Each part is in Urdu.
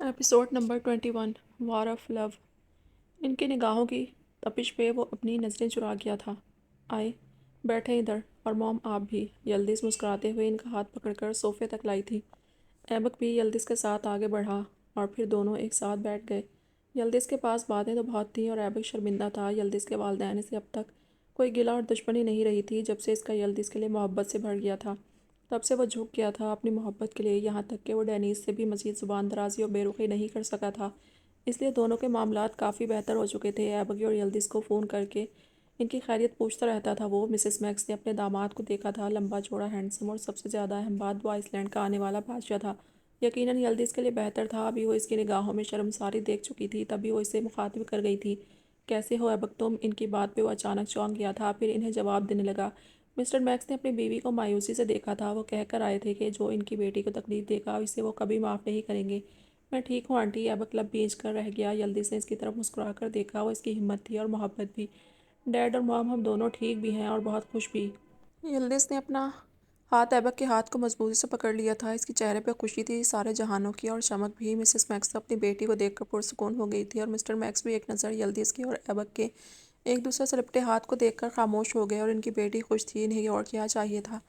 Episode number 21 war of love. ان کی نگاہوں کی تپش پہ وہ اپنی نظریں چرا گیا تھا۔ آئے بیٹھے ادھر، اور موم آپ بھی، یلدز مسکراتے ہوئے ان کا ہاتھ پکڑ کر صوفے تک لائی تھی۔ ایبک بھی یلدز کے ساتھ آگے بڑھا اور پھر دونوں ایک ساتھ بیٹھ گئے۔ یلدز کے پاس باتیں تو بہت تھیں اور ایبک شرمندہ تھا۔ یلدز کے والدین سے اب تک کوئی گلہ اور دشمنی نہیں رہی تھی جب سے اس کا یلدز کے لیے محبت سے بھر گیا تھا۔ تب سے وہ جھک گیا تھا اپنی محبت کے لیے، یہاں تک کہ وہ ڈینیز سے بھی مزید زبان درازی اور بے رخی نہیں کر سکا تھا۔ اس لیے دونوں کے معاملات کافی بہتر ہو چکے تھے۔ ایبک اور یلدز کو فون کر کے ان کی خیریت پوچھتا رہتا تھا وہ۔ مسز میکس نے اپنے داماد کو دیکھا تھا، لمبا چوڑا، ہینڈسم اور سب سے زیادہ اہم بات وہ آئس لینڈ کا آنے والا بادشاہ تھا۔ یقیناً یلدز کے لیے بہتر تھا، ابھی وہ اس کی نگاہوں میں شرمساری دیکھ چکی تھی، تبھی وہ اسے مخاطب کر گئی تھی۔ کیسے ہو ایبک تم؟ ان کی بات پہ وہ اچانک چونک گیا تھا، پھر انہیں جواب دینے لگا۔ مسٹر میکس نے اپنی بیوی کو مایوسی سے دیکھا تھا۔ وہ کہہ کر آئے تھے کہ جو ان کی بیٹی کو تکلیف دے گا اسے وہ کبھی معاف نہیں کریں گے۔ میں ٹھیک ہوں آنٹی، ایبک لب بھیج کر رہ گیا۔ یلدز نے اس کی طرف مسکرا کر دیکھا، وہ اس کی ہمت تھی اور محبت بھی۔ ڈیڈ اور مام ہم دونوں ٹھیک بھی ہیں اور بہت خوش بھی۔ یلدز نے اپنا ہاتھ ایبک کے ہاتھ کو مضبوطی سے پکڑ لیا تھا، اس کے چہرے پہ خوشی تھی سارے جہانوں کی اور چمک بھی۔ مسز میکس تو اپنی بیٹی کو دیکھ کر پرسکون ہو گئی تھی اور مسٹر میکس بھی ایک نظر یلدز کے اور ایبک کے ایک دوسرے سے لپٹے ہاتھ کو دیکھ کر خاموش ہو گئے، اور ان کی بیٹی خوش تھی، انہیں اور کیا چاہیے تھا۔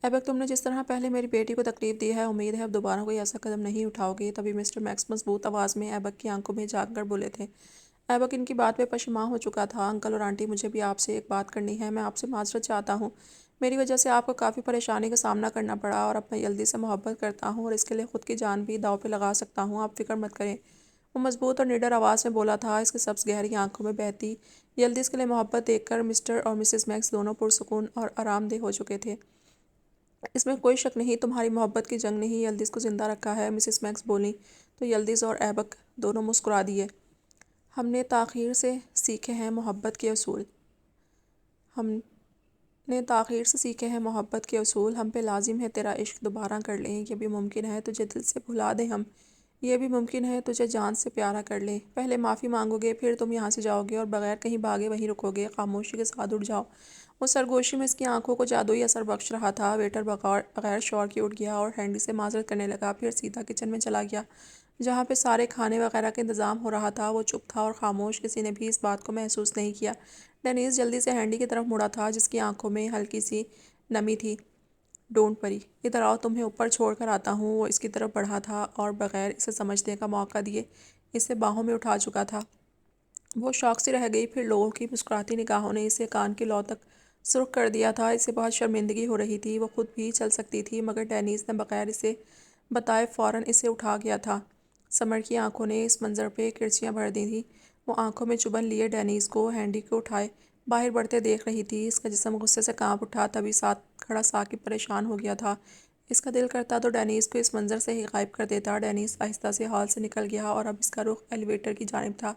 ایبک تم نے جس طرح پہلے میری بیٹی کو تکلیف دی ہے، امید ہے اب دوبارہ کوئی ایسا قدم نہیں اٹھاؤ گے۔ تبھی مسٹر میکس مضبوط آواز میں ایبک کی آنکھوں میں جھانک کر بولے تھے۔ ایبک ان کی بات پہ پشیماں ہو چکا تھا۔ انکل اور آنٹی، مجھے بھی آپ سے ایک بات کرنی ہے، میں آپ سے معذرت چاہتا ہوں، میری وجہ سے آپ کو کافی پریشانی کا سامنا کرنا پڑا، اور اب میں یلدز سے محبت کرتا ہوں اور اس کے لیے خود کی جان بھی داؤ پہ لگا سکتا ہوں، آپ فکر مت کریں۔ وہ مضبوط اور نڈر آواز میں بولا تھا، اس کے سبز گہری آنکھوں میں بہتی یلدز کے لیے محبت دیکھ کر مسٹر اور مسز میکس دونوں پرسکون اور آرام دہ ہو چکے تھے۔ اس میں کوئی شک نہیں، تمہاری محبت کی جنگ نے ہی یلدز کو زندہ رکھا ہے، مسز میکس بولیں تو یلدز اور ایبک دونوں مسکرا دیے۔ ہم نے تاخیر سے سیکھے ہیں محبت کے اصول، ہم نے تاخیر سے سیکھے ہیں محبت کے اصول، ہم پہ لازم ہے تیرا عشق دوبارہ کر لیں، یہ بھی ممکن ہے تجھے دل سے بھلا دیں ہم، یہ بھی ممکن ہے تجھے جان سے پیارا کر لیں۔ پہلے معافی مانگو گے، پھر تم یہاں سے جاؤ گے اور بغیر کہیں بھاگے وہیں رکو گے، خاموشی کے ساتھ اٹھ جاؤ۔ وہ سرگوشی میں اس کی آنکھوں کو جادوئی اثر بخش رہا تھا۔ ویٹر بغیر شور کے اٹھ گیا اور ہینڈی سے معذرت کرنے لگا، پھر سیدھا کچن میں چلا گیا جہاں پہ سارے کھانے وغیرہ کا انتظام ہو رہا تھا۔ وہ چپ تھا اور خاموش، کسی نے بھی اس بات کو محسوس نہیں کیا۔ ڈینیز جلدی سے ہینڈی کی طرف مڑا تھا جس کی آنکھوں میں ہلکی سی نمی تھی۔ ڈونٹ وری، ادھر آؤ، تمہیں اوپر چھوڑ کر آتا ہوں۔ وہ اس کی طرف بڑھا تھا اور بغیر اسے سمجھنے کا موقع دیے اسے باہوں میں اٹھا چکا تھا۔ وہ شوق سے رہ گئی، پھر لوگوں کی مسکراتی نگاہوں نے اسے کان کی لو تک سرخ کر دیا تھا۔ اسے بہت شرمندگی ہو رہی تھی، وہ خود بھی چل سکتی تھی، مگر ڈینیز نے بغیر اسے بتائے فوراً اسے اٹھا گیا تھا۔ سمر کی آنکھوں نے اس منظر پہ کرچیاں بھر دی تھیں۔ وہ آنکھوں میں چبھن لیے ڈینیز کو ہینڈی کو اٹھائے باہر بڑھتے دیکھ رہی تھی۔ اس کا جسم غصے سے کانپ اٹھا، تبھی ساتھ کھڑا ثاقب پریشان ہو گیا تھا۔ اس کا دل کرتا تو ڈینیز کو اس منظر سے ہی غائب کر دیتا۔ ڈینیز آہستہ سے ہال سے نکل گیا اور اب اس کا رخ ایلیویٹر کی جانب تھا۔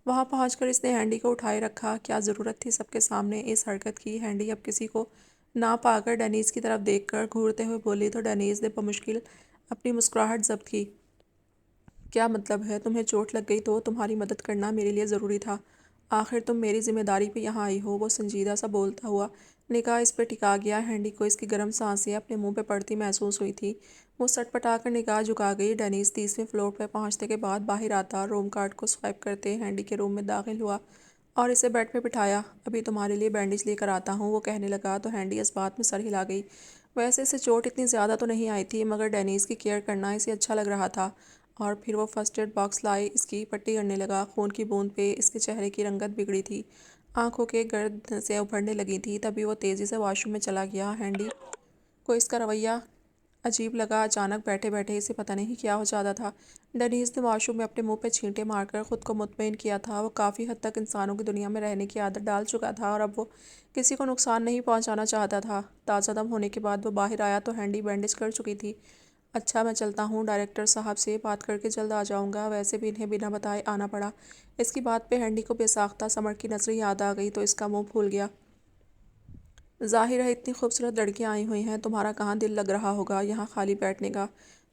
وہاں پہنچ کر اس نے ہینڈی کو اٹھائے رکھا۔ کیا ضرورت تھی سب کے سامنے اس حرکت کی؟ ہینڈی اب کسی کو نہ پا کر ڈینیز کی طرف دیکھ کر گھورتے ہوئے بولی تو ڈینیز نے بمشکل اپنی مسکراہٹ ضبط کی۔ کیا مطلب ہے؟ تمہیں چوٹ لگ گئی تو تمہاری مدد کرنا میرے لیے ضروری تھا، آخر تم میری ذمہ داری پہ یہاں آئی ہو۔ وہ سنجیدہ سا بولتا ہوا نگاہ اس پہ ٹکا گیا۔ ہینڈی کو اس کی گرم سانسیں اپنے منہ پہ پڑتی محسوس ہوئی تھی۔ وہ سٹ پٹا کر نگاہ جھکا گئی۔ ڈینیز 30ویں فلور پہ پہنچنے کے بعد باہر آتا، روم کارڈ کو سوائپ کرتے ہینڈی کے روم میں داخل ہوا اور اسے بیڈ پہ بٹھایا۔ ابھی تمہارے لیے بینڈیج لے کر آتا ہوں، وہ کہنے لگا تو ہینڈی اس بات میں سر ہلا گئی۔ ویسے اسے چوٹ اتنی زیادہ تو نہیں آئی تھی، مگر ڈینیز کی کیئر کرنا اسے اچھا لگ رہا تھا، اور پھر وہ فرسٹ ایڈ باکس لائے، اس کی پٹی کرنے لگا۔ خون کی بوند پہ اس کے چہرے کی رنگت بگڑی تھی، آنکھوں کے گرد سے ابھرنے لگی تھی۔ تبھی وہ تیزی سے واش روم میں چلا گیا۔ ہینڈی کو اس کا رویہ عجیب لگا، اچانک بیٹھے بیٹھے اسے پتہ نہیں کیا ہو جاتا تھا۔ ڈینیز نے واش روم میں اپنے منہ پہ چھینٹے مار کر خود کو مطمئن کیا تھا۔ وہ کافی حد تک انسانوں کی دنیا میں رہنے کی عادت ڈال چکا تھا اور اب وہ کسی کو نقصان نہیں پہنچانا چاہتا تھا۔ تازہ دم ہونے کے بعد وہ باہر آیا تو ہینڈی بینڈیج کر چکی تھی۔ اچھا میں چلتا ہوں، ڈائریکٹر صاحب سے بات کر کے جلد آ جاؤں گا۔ ویسے بھی انہیں بنا بتائے آنا پڑا۔ اس کی بات پہ ہینڈی کو بے ساختہ سمر کی نظریں یاد آ گئی تو اس کا منہ پھول گیا۔ ظاہر ہے اتنی خوبصورت لڑکیاں آئی ہوئی ہیں، تمہارا کہاں دل لگ رہا ہوگا یہاں خالی بیٹھنے کا؟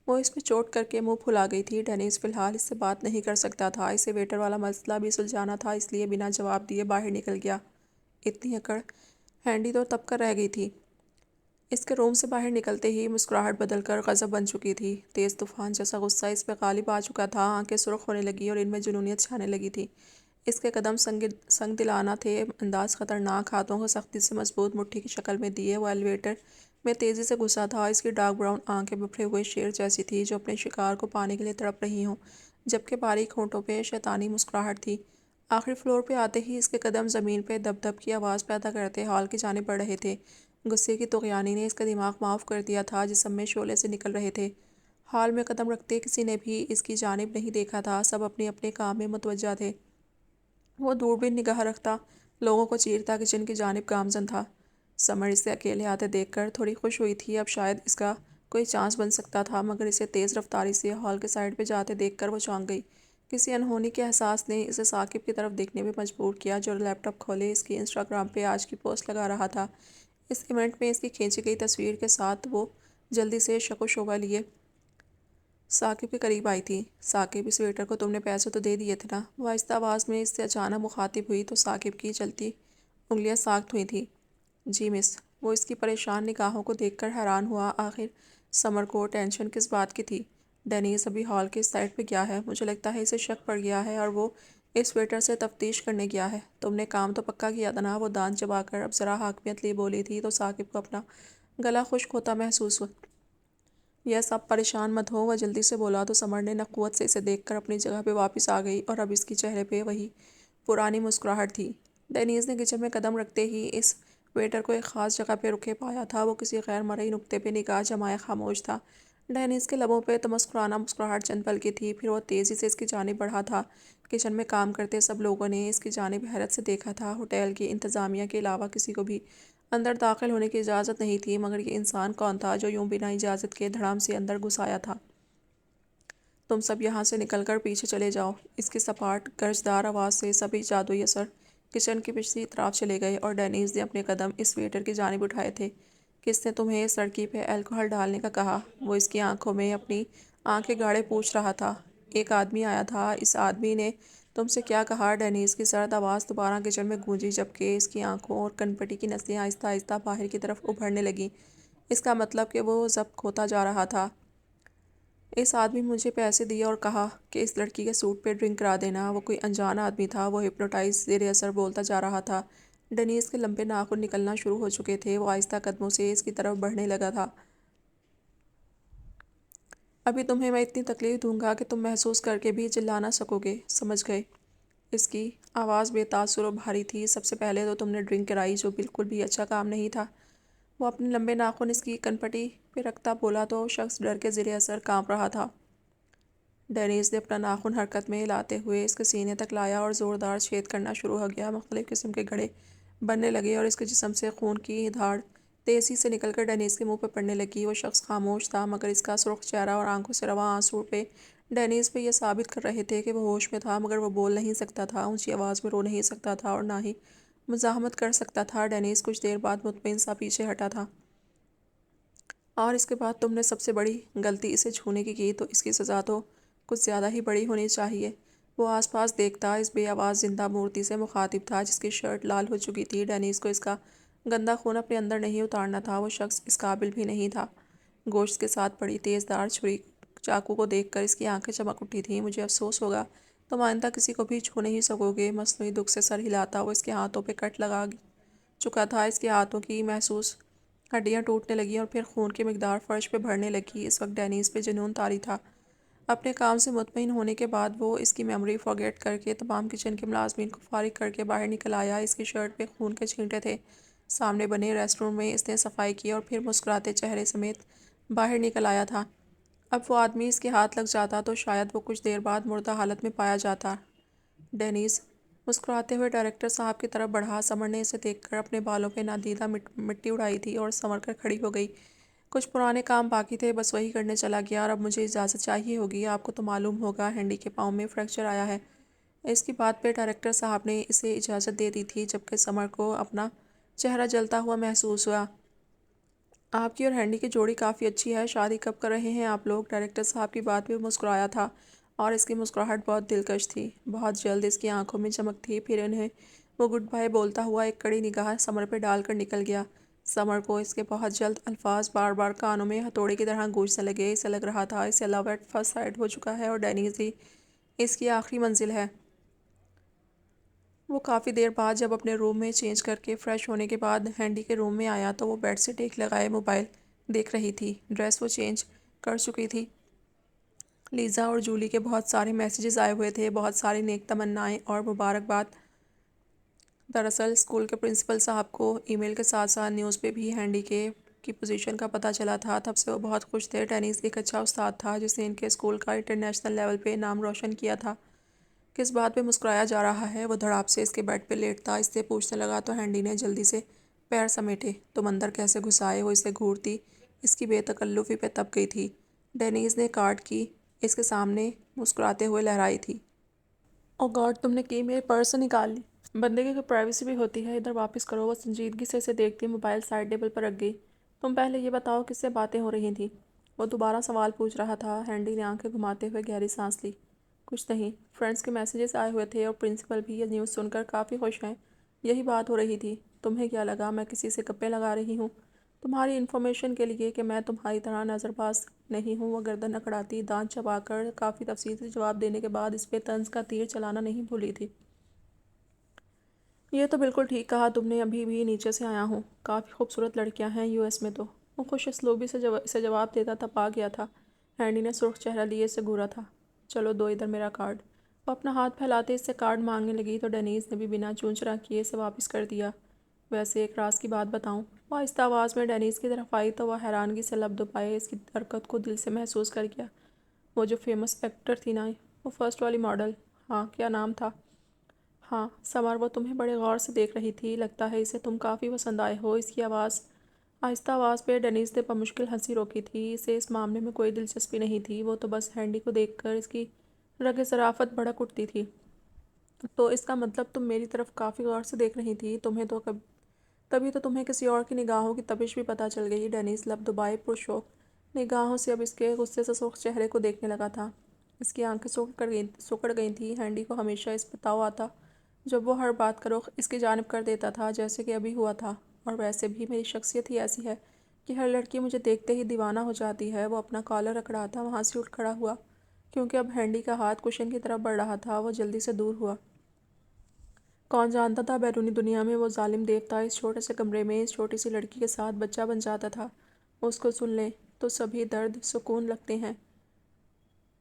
وہ اس میں چوٹ کر کے منہ پھلا گئی تھی۔ ڈینیز فی الحال اس سے بات نہیں کر سکتا تھا، اسے ویٹر والا مسئلہ بھی سلجھانا تھا، اس لیے بنا جواب دیے باہر نکل گیا۔ اتنی اکڑ! ہینڈی تو تب کر رہ گئی تھی۔ اس کے روم سے باہر نکلتے ہی مسکراہٹ بدل کر غضب بن چکی تھی۔ تیز طوفان جیسا غصہ اس پہ غالب آ چکا تھا، آنکھیں سرخ ہونے لگی اور ان میں جنونیت چھانے لگی تھی۔ اس کے قدم سنگ دلانہ تھے، انداز خطرناک، ہاتھوں کو سختی سے مضبوط مٹھی کی شکل میں دیے وہ ایلیویٹر میں تیزی سے گھسا تھا۔ اس کی ڈارک براؤن آنکھیں بپھرے ہوئے شیر جیسی تھی جو اپنے شکار کو پانے کے لیے تڑپ رہی ہوں، جبکہ باریک ہونٹوں پہ شیطانی مسکراہٹ تھی۔ آخری فلور پہ آتے ہی اس کے قدم زمین پہ دب دب کی آواز پیدا کرتے ہال کی جانب بڑھ رہے تھے۔ غصے کی طغیانی نے اس کا دماغ معاف کر دیا تھا، جسم میں شعلے سے نکل رہے تھے۔ ہال میں قدم رکھتے کسی نے بھی اس کی جانب نہیں دیکھا تھا، سب اپنے اپنے کام میں متوجہ تھے۔ وہ دوربین نگاہ رکھتا لوگوں کو چیرتا کچن کی جانب گامزن تھا۔ سمر اسے اکیلے آتے دیکھ کر تھوڑی خوش ہوئی تھی، اب شاید اس کا کوئی چانس بن سکتا تھا، مگر اسے تیز رفتاری سے ہال کے سائڈ پہ جاتے دیکھ کر وہ چونک گئی۔ کسی انہونی کے احساس نے اسے ثاقب کی طرف دیکھنے پہ مجبور کیا، جو لیپ ٹاپ کھولے اس کی انسٹاگرام پہ آج کی پوسٹ لگا رہا تھا۔ اس ایونٹ میں اس کی کھینچی گئی تصویر کے ساتھ وہ جلدی سے شک و شبہ لیے ثاقب کے قریب آئی تھی۔ ثاقب، اس ویٹر کو تم نے پیسے تو دے دیے تھے نا؟ وہ آہستہ آواز میں اس سے اچانک مخاطب ہوئی تو ثاقب کی چلتی انگلیاں ساخت ہوئی تھیں۔ جی مس۔ وہ اس کی پریشان نگاہوں کو دیکھ کر حیران ہوا، آخر سمر کو ٹینشن کس بات کی تھی؟ ڈینیز ابھی ہال کے اس سائڈ پہ گیا ہے، مجھے لگتا ہے اسے شک پڑ گیا ہے اور وہ اس ویٹر سے تفتیش کرنے گیا ہے۔ تم نے کام تو پکا کیا تھا نا؟ وہ دانت چبا کر اب ذرا حاکمیت لیے بولی تھی تو ثاقب کو اپنا گلا خشک ہوتا محسوس ہوا۔ یس، اب پریشان مت ہو، وہ جلدی سے بولا تو سمر نے نخوت سے اسے دیکھ کر اپنی جگہ پہ واپس آ گئی اور اب اس کی چہرے پہ وہی پرانی مسکراہٹ تھی۔ ڈینیز نے کچن میں قدم رکھتے ہی اس ویٹر کو ایک خاص جگہ پہ رکھے پایا تھا۔ وہ کسی غیر مرئی نقطے پہ نگاہ جمائے خاموش تھا۔ ڈینیز کے لبوں پہ تمسخرانہ مسکراہٹ چند پل کی تھی، پھر وہ تیزی سے اس کی جانب بڑھا تھا۔ کچن میں کام کرتے سب لوگوں نے اس کی جانب حیرت سے دیکھا تھا۔ ہوٹل کی انتظامیہ کے علاوہ کسی کو بھی اندر داخل ہونے کی اجازت نہیں تھی، مگر یہ انسان کون تھا جو یوں بنا اجازت کے دھڑام سے اندر گھس آیا تھا؟ تم سب یہاں سے نکل کر پیچھے چلے جاؤ۔ اس کی سپاٹ گرجدار آواز سے سبھی جادوئی اثر کچن کی پچھلی طرف چلے گئے اور ڈینیز نے اپنے قدم اس ویٹر کی جانب اٹھائے تھے۔ کس نے تمہیں اس لڑکی پہ الکوہل ڈالنے کا کہا؟ وہ اس کی آنکھوں میں اپنی آنکھیں گاڑے پوچھ رہا تھا۔ ایک آدمی آیا تھا، اس آدمی نے تم سے کیا کہا؟ ڈینیز کی سرد آواز دوبارہ کچن میں گونجی، جبکہ اس کی آنکھوں اور کنپٹی کی نسیں آہستہ آہستہ باہر کی طرف ابھرنے لگیں۔ اس کا مطلب کہ وہ ضبط کھوتا جا رہا تھا۔ اس آدمی مجھے پیسے دیے اور کہا کہ اس لڑکی کے سوٹ پہ ڈرنک کرا دینا۔ وہ کوئی انجان آدمی تھا، وہ ہپنوٹائز زیر اثر بولتا جا رہا تھا۔ ڈینیز کے لمبے ناخن نکلنا شروع ہو چکے تھے، وہ آہستہ قدموں سے اس کی طرف بڑھنے لگا تھا۔ ابھی تمہیں میں اتنی تکلیف دوں گا کہ تم محسوس کر کے بھی چلا نہ سکو گے، سمجھ گئے؟ اس کی آواز بے تاثر و بھاری تھی۔ سب سے پہلے تو تم نے ڈرنک کرائی، جو بالکل بھی اچھا کام نہیں تھا۔ وہ اپنے لمبے ناخن اس کی کنپٹی پہ رکھتا بولا تو شخص ڈر کے زیر اثر کانپ رہا تھا۔ ڈینیز نے اپنا ناخن حرکت میں لاتے ہوئے اس کے سینے تک لایا اور زوردار چھید کرنا شروع ہو گیا۔ مختلف قسم کے گڑھے بننے لگے اور اس کے جسم سے خون کی دھاڑ تیزی سے نکل کر ڈینیز کے منہ پہ پڑنے لگی۔ وہ شخص خاموش تھا، مگر اس کا سرخ چہرہ اور آنکھوں سے رواں آنسو پہ ڈینیز پہ یہ ثابت کر رہے تھے کہ وہ ہوش میں تھا، مگر وہ بول نہیں سکتا تھا، اونچی آواز میں رو نہیں سکتا تھا اور نہ ہی مزاحمت کر سکتا تھا۔ ڈینیز کچھ دیر بعد مطمئن سا پیچھے ہٹا تھا۔ اور اس کے بعد تم نے سب سے بڑی غلطی اسے چھونے کی کی، تو اس کی سزا تو کچھ زیادہ ہی بڑی ہونی چاہیے۔ وہ آس پاس دیکھتا اس بے آواز زندہ مورتی سے مخاطب تھا، جس کی شرٹ لال ہو چکی تھی۔ ڈینیز کو اس کا گندا خون اپنے اندر نہیں اتارنا تھا، وہ شخص اس قابل بھی نہیں تھا۔ گوشت کے ساتھ پڑی تیز دھار چھری چاقو کو دیکھ کر اس کی آنکھیں چمک اٹھی تھیں۔ مجھے افسوس ہوگا، تم آئندہ کسی کو بھی چھو نہیں سکو گے۔ مصنوعی دکھ سے سر ہلاتا وہ اس کے ہاتھوں پہ کٹ لگا چکا تھا۔ اس کے ہاتھوں کی محسوس ہڈیاں ٹوٹنے لگیں اور پھر خون کی مقدار فرش پہ بڑھنے لگی۔ اس وقت ڈینیز پہ جنون طاری تھا۔ اپنے کام سے مطمئن ہونے کے بعد وہ اس کی میموری فارگیٹ کر کے تمام کچن کے ملازمین کو فارغ کر کے باہر نکل آیا۔ اس کی شرٹ پہ خون کے چھینٹے تھے۔ سامنے بنے ریسٹ روم میں اس نے صفائی کی اور پھر مسکراتے چہرے سمیت باہر نکل آیا تھا۔ اب وہ آدمی اس کے ہاتھ لگ جاتا تو شاید وہ کچھ دیر بعد مردہ حالت میں پایا جاتا۔ ڈینیز مسکراتے ہوئے ڈائریکٹر صاحب کی طرف بڑھا۔ سمر نے اسے دیکھ کر اپنے بالوں پہ نادیدہ مٹی اڑائی تھی اور سنور کر کھڑی ہو گئی۔ کچھ پرانے کام باقی تھے، بس وہی کرنے چلا گیا اور اب مجھے اجازت چاہیے ہوگی۔ آپ کو تو معلوم ہوگا ہینڈی کے پاؤں میں فریکچر آیا ہے۔ اس کی بات پہ ڈائریکٹر صاحب نے اسے اجازت دے دی تھی، جبکہ سمر کو اپنا چہرہ جلتا ہوا محسوس ہوا۔ آپ کی اور ہینڈی کی جوڑی کافی اچھی ہے، شادی کب کر رہے ہیں آپ لوگ؟ ڈائریکٹر صاحب کی بات پہ مسکرایا تھا اور اس کی مسکراہٹ بہت دلکش تھی۔ بہت جلد۔ اس کی آنکھوں میں چمک تھی۔ پھر انہیں وہ گڈ بائے بولتا ہوا ایک کڑی نگاہ سمر پہ ڈال کر نکل گیا۔ سمر کو اس کے بہت جلد الفاظ بار بار کانوں میں ہتھوڑے کی طرح گونجنے لگے۔ اسے لگ رہا تھا اسے لو ایٹ فرسٹ سائٹ ہو چکا ہے اور ڈینیز ہی اس کی آخری منزل ہے۔ وہ کافی دیر بعد جب اپنے روم میں چینج کر کے فریش ہونے کے بعد ہینڈی کے روم میں آیا تو وہ بیڈ سے ٹیک لگائے موبائل دیکھ رہی تھی۔ ڈریس وہ چینج کر چکی تھی۔ لیزا اور جولی کے بہت سارے میسیجز آئے ہوئے تھے، بہت ساری نیک تمنائیں اور مبارکباد۔ دراصل اسکول کے پرنسپل صاحب کو ای میل کے ساتھ ساتھ نیوز پہ بھی ہینڈی کی پوزیشن کا پتہ چلا تھا۔ تب سے وہ بہت خوش تھے۔ ٹینس ایک اچھا استاد تھا جس نے ان کے اسکول کا انٹرنیشنل لیول پہ نام روشن کیا تھا۔ کس بات پہ مسکرایا جا رہا ہے؟ وہ دھڑام سے اس کے بیڈ پہ لیٹتا اس سے پوچھنے لگا تو ہینڈی نے جلدی سے پیر سمیٹے۔ تم اندر کیسے گھس آئے؟ وہ اسے گھورتی اس کی بے تکلفی پہ تپ گئی تھی۔ ڈینیز نے کارڈ کی اس کے سامنے مسکراتے ہوئے لہرائی تھی۔ او گاڈ، تم نے کی میرے پرس سے نکال لی۔ بندے کی کوئی پرائیویسی بھی ہوتی ہے، ادھر واپس کرو۔ وہ سنجیدگی سے اسے دیکھتی موبائل سائڈ ٹیبل پر رکھ گئی۔ تم پہلے یہ بتاؤ کس سے باتیں ہو رہی تھیں؟ وہ دوبارہ سوال پوچھ رہا تھا۔ ہینڈی نے آنکھیں گھماتے ہوئے گہری سانس لی۔ کچھ نہیں، فرینڈس کے میسیجز آئے ہوئے تھے اور پرنسپل بھی یہ نیوز سن کر کافی خوش ہیں، یہی بات ہو رہی تھی۔ تمہیں کیا لگا میں کسی سے گپیں لگا رہی ہوں؟ تمہاری انفارمیشن کے لیے کہ میں تمہاری طرح نظر باز نہیں ہوں۔ وہ گردن اکڑاتی دانت چبا کر کافی تفصیل سے جواب دینے کے بعد اس پہ طنز کا تیر چلانا نہیں بھولی تھی۔ یہ تو بالکل ٹھیک کہا تم نے، ابھی بھی نیچے سے آیا ہوں۔ کافی خوبصورت لڑکیاں ہیں یو ایس میں تو۔ وہ خوش اسلوبی سے اسے جواب دیتا تب آ گیا تھا۔ ہینڈی نے سرخ چہرہ لیے اسے گھورا تھا۔ چلو دو ادھر میرا کارڈ۔ وہ اپنا ہاتھ پھیلاتے اس سے کارڈ مانگنے لگی تو ڈینیز نے بھی بنا چونچرا کیے اسے واپس کر دیا۔ ویسے ایک راز کی بات بتاؤں؟ وہ آہستہ آواز میں ڈینیز کی طرف آئی تو وہ حیرانگی سے لب دبائے اس کی حرکت کو دل سے محسوس کر گیا۔ وہ جو فیمس ایکٹر تھی نا، وہ فرسٹ والی ماڈل؟ ہاں، کیا نام تھا؟ ہاں سمر، وہ تمہیں بڑے غور سے دیکھ رہی تھی، لگتا ہے اسے تم کافی پسند آئے ہو۔ اس کی آہستہ آواز پہ ڈینیز نے بمشکل ہنسی روکی تھی۔ اسے اس معاملے میں کوئی دلچسپی نہیں تھی، وہ تو بس ہینڈی کو دیکھ کر اس کی رگ ظرافت بھڑک اٹھتی تھی۔ تو اس کا مطلب تم میری طرف کافی غور سے دیکھ رہی تھی، تبھی تو تمہیں کسی اور کی نگاہوں کی تپش بھی پتہ چل گئی۔ ڈینیز لب دبائے پرشوق نگاہوں سے اب اس کے غصے سے سرخ چہرے کو دیکھنے لگا تھا۔ اس کی آنکھیں سکڑ گئی تھیں۔ ہینڈی کو ہمیشہ اس پہ تاؤ آتا جب وہ ہر بات کا رخ اس کی جانب کر دیتا تھا، جیسے کہ ابھی ہوا تھا۔ اور ویسے بھی میری شخصیت ہی ایسی ہے کہ ہر لڑکی مجھے دیکھتے ہی دیوانہ ہو جاتی ہے۔ وہ اپنا کالر اکڑاتا وہاں سے اٹھ کھڑا ہوا کیونکہ اب ہینڈی کا ہاتھ کشن کی طرف بڑھ رہا تھا۔ وہ جلدی سے دور ہوا۔ کون جانتا تھا بیرونی دنیا میں وہ ظالم دیوتا اس چھوٹے سے کمرے میں اس چھوٹی سی لڑکی کے ساتھ بچہ بن جاتا تھا۔ اس کو سن لیں تو سبھی درد سکون لگتے ہیں،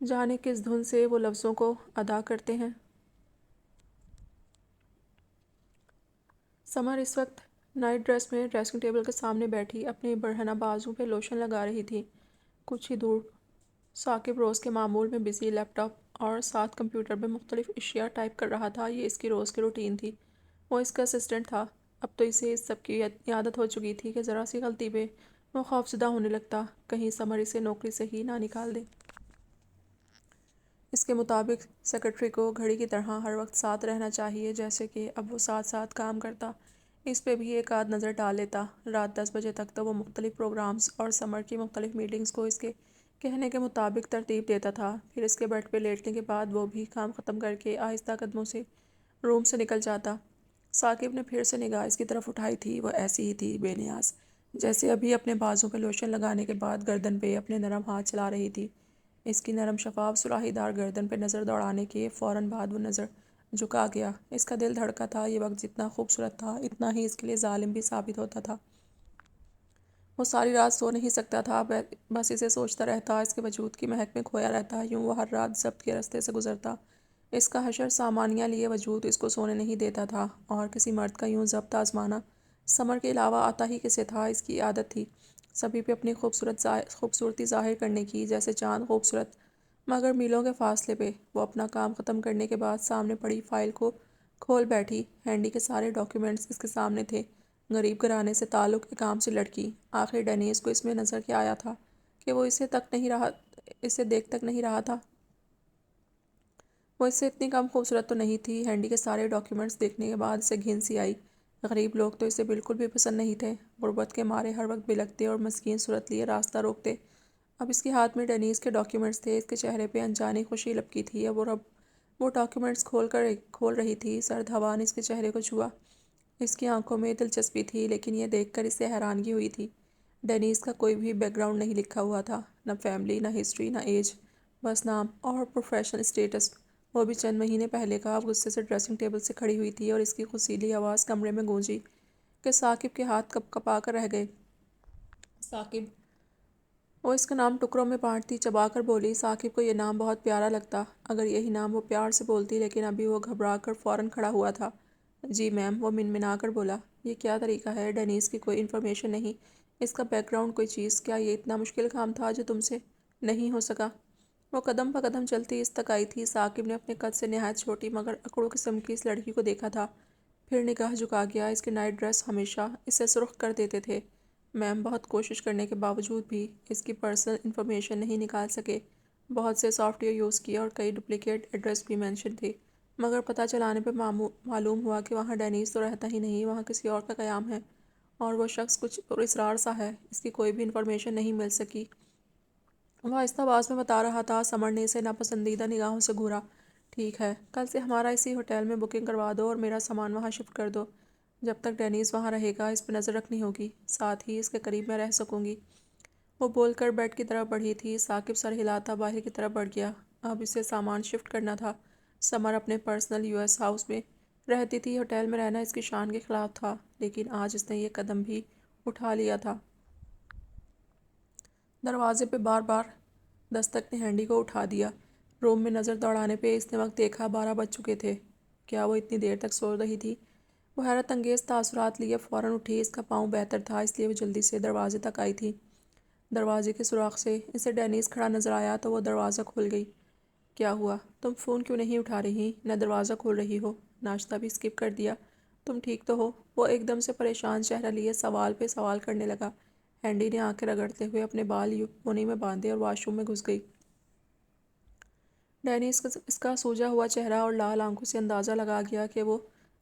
جانے کس دھن سے وہ لفظوں کو ادا کرتے ہیں۔ سمر اس وقت نائٹ ڈریس میں ڈریسنگ ٹیبل کے سامنے بیٹھی اپنے برہنہ بازو پہ لوشن لگا رہی تھی۔ کچھ ہی دور ثاقب روز کے معمول میں بزی لیپ ٹاپ اور ساتھ کمپیوٹر پہ مختلف اشیاء ٹائپ کر رہا تھا۔ یہ اس کی روز کی روٹین تھی۔ وہ اس کا اسسٹنٹ تھا۔ اب تو اسے اس سب کی عادت ہو چکی تھی کہ ذرا سی غلطی پہ وہ خوفزدہ ہونے لگتا، کہیں سمر اسے نوکری سے ہی نہ نکال دے۔ اس کے مطابق سیکرٹری کو گھڑی کی طرح ہر وقت ساتھ رہنا چاہیے، جیسے کہ اب وہ ساتھ ساتھ کام کرتا اس پہ بھی ایک آدھ نظر ڈال لیتا۔ رات 10 بجے تک تو وہ مختلف پروگرامز اور سمر کی مختلف میٹنگز کو اس کے کہنے کے مطابق ترتیب دیتا تھا۔ پھر اس کے بیڈ پہ لیٹنے کے بعد وہ بھی کام ختم کر کے آہستہ قدموں سے روم سے نکل جاتا۔ ثاقب نے پھر سے نگاہ اس کی طرف اٹھائی تھی۔ وہ ایسی ہی تھی، بے نیاز، جیسے ابھی اپنے بازو پہ لوشن لگانے کے بعد گردن پہ اپنے نرم ہاتھ چلا رہی تھی۔ اس کی نرم شفاف سراہی دار گردن پہ نظر دوڑانے کے فوراً بعد وہ نظر جھکا گیا۔ اس کا دل دھڑکا تھا۔ یہ وقت جتنا خوبصورت تھا اتنا ہی اس کے لیے ظالم بھی ثابت ہوتا تھا۔ وہ ساری رات سو نہیں سکتا تھا، بس اسے سوچتا رہتا، اس کے وجود کی مہک میں کھویا رہتا۔ یوں وہ ہر رات ضبط کے رستے سے گزرتا۔ اس کا حشر سامانیہ لیے وجود اس کو سونے نہیں دیتا تھا، اور کسی مرد کا یوں ضبط آزمانا سمر کے علاوہ آتا ہی کسے تھا؟ اس کی عادت تھی سبھی پہ اپنی خوبصورتی ظاہر کرنے کی، جیسے چاند خوبصورت۔ مگر میلوں کے فاصلے پہ وہ اپنا کام ختم کرنے کے بعد سامنے پڑی فائل کو کھول بیٹھی۔ ہینڈی کے سارے ڈاکیومنٹس اس کے سامنے تھے۔ غریب گھرانے سے تعلق، اقام سے لڑکی۔ آخر ڈینیز کو اس میں نظر کیا آیا تھا کہ وہ اسے دیکھ تک نہیں رہا تھا؟ وہ اس سے اتنی کم خوبصورت تو نہیں تھی۔ ہینڈی کے سارے ڈاکیومنٹس دیکھنے کے بعد اسے گھن سی آئی۔ غریب لوگ تو اسے بالکل بھی پسند نہیں تھے، غربت کے مارے ہر وقت بلکتے اور مسکین صورت لیے راستہ روکتے۔ اب اس کے ہاتھ میں ڈینیز کے ڈاکیومنٹس تھے۔ اس کے چہرے پہ انجانی خوشی لپکی تھی۔ اب وہ ڈاکیومنٹس کھول رہی تھی۔ سرد ہوا نے اس کے چہرے کو چھوا۔ اس کی آنکھوں میں دلچسپی تھی، لیکن یہ دیکھ کر اسے حیرانگی ہوئی تھی۔ ڈینیز کا کوئی بھی بیک گراؤنڈ نہیں لکھا ہوا تھا، نہ فیملی، نہ ہسٹری، نہ ایج، بس نام اور پروفیشنل اسٹیٹس۔ وہ بھی چند مہینے پہلے کا۔ اب غصے سے ڈریسنگ ٹیبل سے کھڑی ہوئی تھی اور اس کی خوشیلی آواز کمرے میں گونجی کہ ثاقب کے ہاتھ کپ کپا کر رہ گئے۔ ثاقب! وہ اس کا نام ٹکڑوں میں بانٹتی چبا کر بولی۔ ثاقب کو یہ نام بہت پیارا لگتا، اگر یہی نام وہ پیار سے بولتی، لیکن ابھی وہ گھبرا کر فوراً کھڑا ہوا تھا۔ جی میم، وہ منمنا کر بولا۔ یہ کیا طریقہ ہے؟ ڈینیز کی کوئی انفارمیشن نہیں؟ اس کا بیک گراؤنڈ کوئی چیز؟ کیا یہ اتنا مشکل کام تھا جو تم سے نہیں ہو سکا؟ وہ قدم پہ قدم چلتی اس تک آئی تھی۔ ثاقب نے اپنے قد سے نہایت چھوٹی مگر اکڑو قسم کی اس لڑکی کو دیکھا تھا، پھر نگاہ جھکا گیا۔ اس کے نائٹ ڈریس ہمیشہ اسے سرخ کر دیتے تھے۔ میم، بہت کوشش کرنے کے باوجود بھی اس کی پرسنل انفارمیشن نہیں نکال سکے۔ بہت سے سافٹ ویئر یوز کیے اور کئی ڈپلیکیٹ ایڈریس بھی مینشن تھے، مگر پتہ چلانے پہ معلوم ہوا کہ وہاں ڈینیز تو رہتا ہی نہیں، وہاں کسی اور کا قیام ہے، اور وہ شخص کچھ پراسرار سا ہے۔ اس کی کوئی بھی انفارمیشن نہیں مل سکی۔ وہ آہستہ آواز میں بتا رہا تھا۔ سمر نے اسے ناپسندیدہ نگاہوں سے گھورا۔ ٹھیک ہے، کل سے ہمارا اسی ہوٹل میں بکنگ کروا دو اور میرا سامان وہاں شفٹ کر دو۔ جب تک ڈینیز وہاں رہے گا اس پہ نظر رکھنی ہوگی، ساتھ ہی اس کے قریب میں رہ سکوں گی۔ وہ بول کر بیڈ کی طرف بڑھی تھی۔ ثاقب سر ہلاتا باہر کی طرف بڑھ گیا۔ اب اسے سامان شفٹ کرنا تھا۔ سمر اپنے پرسنل US ہاؤس میں رہتی تھی، ہوٹل میں رہنا اس کی شان کے خلاف تھا، لیکن آج اس نے یہ قدم بھی اٹھا لیا تھا۔ دروازے پہ بار بار دستک نے ہینڈی کو اٹھا دیا۔ روم میں نظر دوڑانے پہ اس نے وقت دیکھا 12 بج چکے تھے۔ کیا وہ اتنی دیر تک سو رہی تھی؟ وہ حیرت انگیز تاثرات لیے فوراً اٹھی۔ اس کا پاؤں بہتر تھا، اس لیے وہ جلدی سے دروازے تک آئی تھی۔ دروازے کے سوراخ سے اسے ڈینیز کھڑا نظر آیا تو وہ دروازہ کھول گئی۔ کیا ہوا؟ تم فون کیوں نہیں اٹھا رہی، نہ دروازہ کھول رہی ہو؟ ناشتہ بھی اسکپ کر دیا؟ تم ٹھیک تو ہو؟ وہ ایک دم سے پریشان چہرہ لیے سوال پہ سوال کرنے لگا۔ ہینڈی نے آنکھیں رگڑتے ہوئے اپنے بال یونی میں باندھے اور واش روم میں گھس گئی۔ ڈینیز اس کا سوجا ہوا چہرہ اور لال آنکھوں سے اندازہ لگا گیا کہ وہ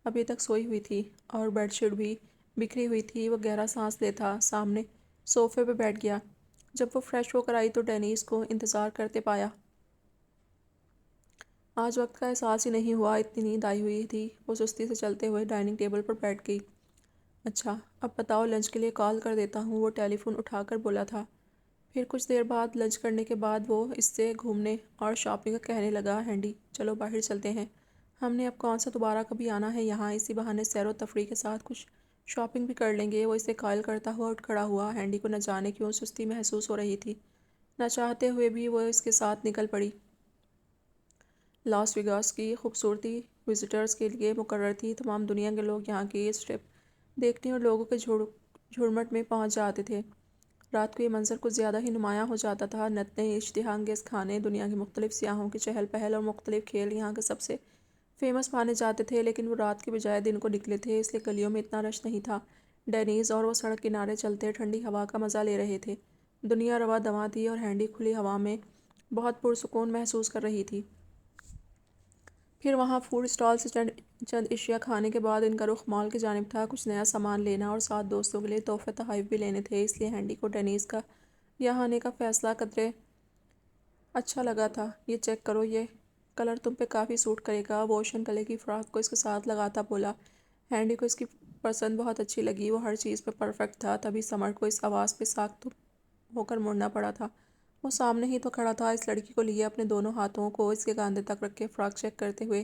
ابھی تک سوئی ہوئی تھی، اور بیڈ شیٹ بھی بکھری ہوئی تھی۔ وہ گہرا سانس لیتا سامنے صوفے پہ بیٹھ گیا۔ جب وہ فریش ہو کر آئی تو ڈینیز کو انتظار کرتے پایا۔ آج وقت کا احساس ہی نہیں ہوا، اتنی نیند آئی ہوئی تھی۔ وہ سستی سے چلتے ہوئے ڈائننگ ٹیبل پر بیٹھ گئی۔ اچھا، اب بتاؤ، لنچ کے لیے کال کر دیتا ہوں، وہ ٹیلی فون اٹھا کر بولا تھا۔ پھر کچھ دیر بعد لنچ کرنے کے بعد وہ اس سے گھومنے اور شاپنگ کا کہنے لگا۔ ہینڈی، چلو باہر چلتے ہیں، ہم نے اب کون سا دوبارہ کبھی آنا ہے یہاں، اسی بہانے سیر و تفریح کے ساتھ کچھ شاپنگ بھی کر لیں گے۔ وہ اسے قائل کرتا ہوا اٹھ کھڑا ہوا۔ ہینڈی کو نہ جانے کیوں سستی محسوس ہو رہی تھی، نہ چاہتے ہوئے بھی وہ اس کے ساتھ نکل پڑی۔ لاس ویگاس کی خوبصورتی وزٹرز کے لیے مقرر تھی۔ تمام دنیا کے لوگ یہاں کی یہ اسٹرپ دیکھنے اور لوگوں کے جھرمٹ میں پہنچ جاتے تھے۔ رات کو یہ منظر کچھ زیادہ ہی نمایاں ہو جاتا تھا۔ نت نئے اشتہا انگیز کھانے، دنیا کے مختلف سیاحوں کی چہل پہل اور مختلف کھیل یہاں کے سب سے فیمس مانے جاتے تھے، لیکن وہ رات کے بجائے دن کو نکلے تھے، اس لیے گلیوں میں اتنا رش نہیں تھا۔ ڈینیز اور وہ سڑک کنارے چلتے ٹھنڈی ہوا کا مزہ لے رہے تھے۔ دنیا رواں دواں تھی اور ہینڈی کھلی ہوا میں بہت پرسکون محسوس کر رہی تھی۔ پھر وہاں فوڈ اسٹال سے چند اشیاء کھانے کے بعد ان کا رخ مال کی جانب تھا۔ کچھ نیا سامان لینا اور ساتھ دوستوں کے لیے تحفے تحائف بھی لینے تھے، اس لیے ہینڈی کو ڈینیز کا یہاں آنے کا فیصلہ قدرے اچھا لگا تھا۔ یہ چیک کرو، یہ کلر تم پہ کافی سوٹ کرے گا، وہ اوشن کلر کی فراک کو اس کے ساتھ لگاتا بولا۔ ہینڈی کو اس کی پسند بہت اچھی لگی، وہ ہر چیز پہ پرفیکٹ تھا۔ تبھی سمر کو اس آواز پہ ساخت ہو کر مڑنا پڑا تھا۔ وہ سامنے ہی تو کھڑا تھا، اس لڑکی کو لیے اپنے دونوں ہاتھوں کو اس کے کاندھے تک رکھ کے فراک چیک کرتے ہوئے۔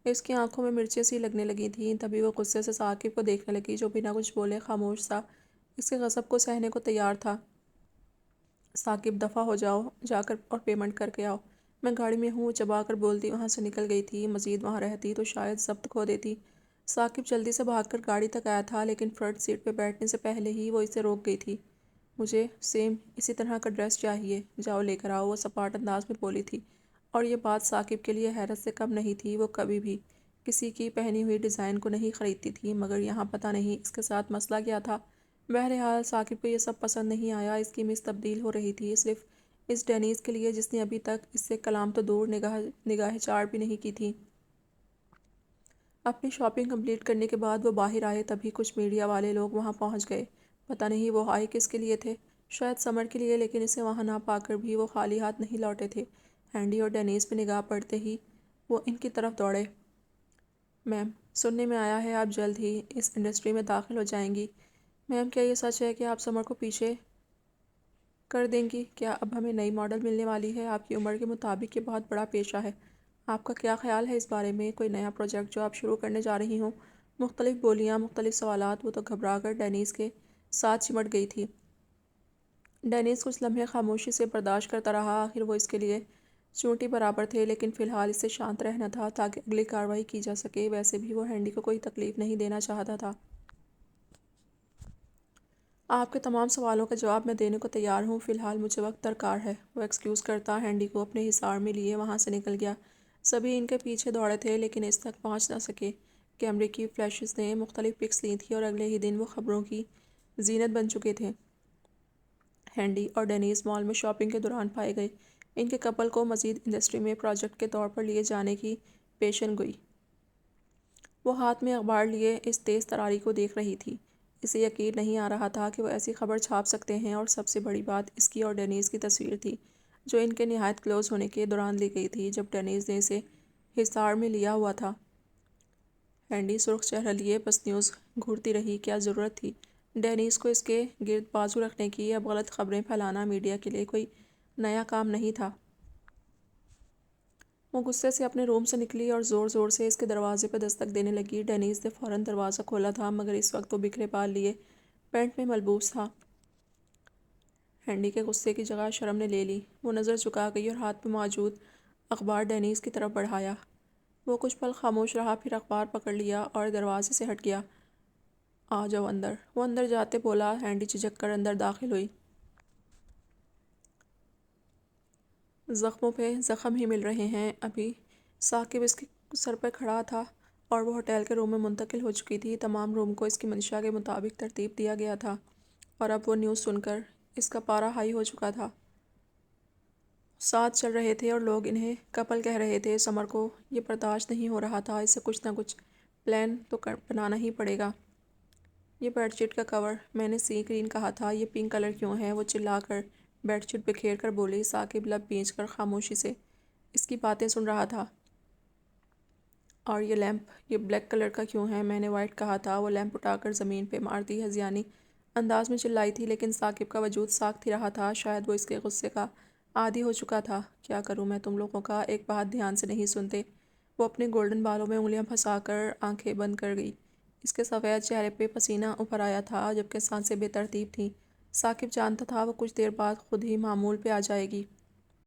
اس کی آنکھوں میں مرچیں سی لگنے لگی تھیں۔ تبھی وہ غصے سے ثاقب کو دیکھنے لگی، جو بنا کچھ بولے خاموش سا اس کے غضب کو سہنے کو تیار تھا۔ ثاقب، دفع ہو جاؤ، جا کر اور پیمنٹ کر کے آؤ۔ میں گاڑی میں ہوں، چبا کر بولتی وہاں سے نکل گئی تھی۔ مزید وہاں رہتی تو شاید ضبط کھو دیتی۔ ثاقب جلدی سے بھاگ کر گاڑی تک آیا تھا، لیکن فرنٹ سیٹ پہ بیٹھنے سے پہلے ہی وہ اسے روک گئی تھی۔ مجھے سیم اسی طرح کا ڈریس چاہیے، جاؤ لے کر آؤ، وہ سپاٹ انداز میں بولی تھی، اور یہ بات ثاقب کے لیے حیرت سے کم نہیں تھی۔ وہ کبھی بھی کسی کی پہنی ہوئی ڈیزائن کو نہیں خریدتی تھی، مگر یہاں پتہ نہیں اس کے ساتھ مسئلہ کیا تھا۔ بہرحال ثاقب کو یہ سب پسند نہیں آیا۔ اس کی مس تبدیل ہو رہی تھی، صرف اس ڈینیز کے لیے جس نے ابھی تک اس سے کلام تو دور نگاہ چاڑ بھی نہیں کی تھی۔ اپنی شاپنگ کمپلیٹ کرنے کے بعد وہ باہر آئے، تبھی کچھ میڈیا والے لوگ وہاں پہنچ گئے۔ پتہ نہیں وہ آئے کس کے لیے تھے، شاید سمر کے لیے، لیکن اسے وہاں نہ پا کر بھی وہ خالی ہاتھ نہیں لوٹے تھے۔ ہینڈی اور ڈینیز پہ نگاہ پڑتے ہی وہ ان کی طرف دوڑے۔ میم، سننے میں آیا ہے آپ جلد ہی اس انڈسٹری میں داخل ہو جائیں گی۔ میم، کیا یہ سچ ہے کہ آپ سمر کو پیچھے کر دیں گی؟ کیا اب ہمیں نئی ماڈل ملنے والی ہے؟ آپ کی عمر کے مطابق یہ بہت بڑا پیشہ ہے۔ آپ کا کیا خیال ہے اس بارے میں؟ کوئی نیا پروجیکٹ جو آپ شروع کرنے جا رہی ہوں؟ مختلف بولیاں، مختلف سوالات۔ وہ تو گھبرا کر ڈینیز کے ساتھ چمٹ گئی تھی۔ ڈینیز کچھ لمحے خاموشی سے برداشت کرتا رہا۔ آخر وہ اس کے لیے چونٹی برابر تھے، لیکن فی الحال اس سے شانت رہنا تھا تاکہ اگلی کارروائی کی جا سکے۔ ویسے بھی وہ ہینڈی کو کوئی تکلیف نہیں دینا چاہتا تھا۔ آپ کے تمام سوالوں کا جواب میں دینے کو تیار ہوں، فی الحال مجھے وقت درکار ہے۔ وہ ایکسکیوز کرتا ہینڈی کو اپنے حصار میں لیے وہاں سے نکل گیا۔ سبھی ان کے پیچھے دوڑے تھے لیکن اس تک پہنچ نہ سکے۔ کیمرے کی فلیشز نے مختلف پکس لی تھی اور اگلے ہی دن وہ خبروں کی زینت بن چکے تھے۔ ہینڈی اور ڈینیز مال میں شاپنگ کے دوران پائے گئے۔ ان کے کپل کو مزید انڈسٹری میں پروجیکٹ کے طور پر لیے جانے کی پیشن گوئی۔ وہ ہاتھ میں اخبار لیے اس تیز تراری کو دیکھ رہی تھی۔ اسے یقین نہیں آ رہا تھا کہ وہ ایسی خبر چھاپ سکتے ہیں، اور سب سے بڑی بات اس کی اور ڈینیز کی تصویر تھی جو ان کے نہایت کلوز ہونے کے دوران لی گئی تھی، جب ڈینیز نے اسے حصار میں لیا ہوا تھا۔ ہینڈی سرخ چہرہ لیے بس نیوز گھورتی رہی۔ کیا ضرورت تھی ڈینیز کو اس کے گرد بازو رکھنے کی؟ اب غلط خبریں پھیلانا میڈیا کے لیے کوئی نیا کام نہیں تھا۔ وہ غصے سے اپنے روم سے نکلی اور زور زور سے اس کے دروازے پہ دستک دینے لگی۔ ڈینیز نے فوراً دروازہ کھولا تھا، مگر اس وقت وہ بکھرے بال لیے پینٹ میں ملبوس تھا۔ ہینڈی کے غصے کی جگہ شرم نے لے لی۔ وہ نظر جھکا گئی اور ہاتھ میں موجود اخبار ڈینیز کی طرف بڑھایا۔ وہ کچھ پل خاموش رہا، پھر اخبار پکڑ لیا اور دروازے سے ہٹ گیا۔ آ جاؤ اندر، وہ اندر جاتے بولا۔ ہینڈی جھجک کر اندر داخل ہوئی۔ زخموں پہ زخم ہی مل رہے ہیں ابھی۔ ثاقب اس کے سر پہ کھڑا تھا اور وہ ہوٹل کے روم میں منتقل ہو چکی تھی۔ تمام روم کو اس کی منشا کے مطابق ترتیب دیا گیا تھا، اور اب وہ نیوز سن کر اس کا پارا ہائی ہو چکا تھا۔ ساتھ چل رہے تھے اور لوگ انہیں کپل کہہ رہے تھے۔ سمر کو یہ برداشت نہیں ہو رہا تھا، اسے کچھ نہ کچھ پلان تو بنانا ہی پڑے گا۔ یہ بیڈ شیٹ کا کور میں نے سی گرین کہا تھا، یہ پنک کلر کیوں ہے؟ وہ چلا کر بیڈ شیٹ بکھیر کر بولی۔ ثاقب لب بھینچ کر خاموشی سے اس کی باتیں سن رہا تھا۔ اور یہ لیمپ، یہ بلیک کلر کا کیوں ہے؟ میں نے وائٹ کہا تھا۔ وہ لیمپ اٹھا کر زمین پہ مارتی ہذیانی انداز میں چلائی تھی، لیکن ثاقب کا وجود ساکت ہی رہا تھا۔ شاید وہ اس کے غصے کا عادی ہو چکا تھا۔ کیا کروں میں تم لوگوں کا؟ ایک بات دھیان سے نہیں سنتے؟ وہ اپنے گولڈن بالوں میں انگلیاں پھنسا کر آنکھیں بند کر گئی۔ اس کے سفید چہرے پہ پسینہ ابھر آیا تھا، جبکہ سانسیں بے ترتیب تھیں۔ ثاقب جانتا تھا وہ کچھ دیر بعد خود ہی معمول پہ آ جائے گی۔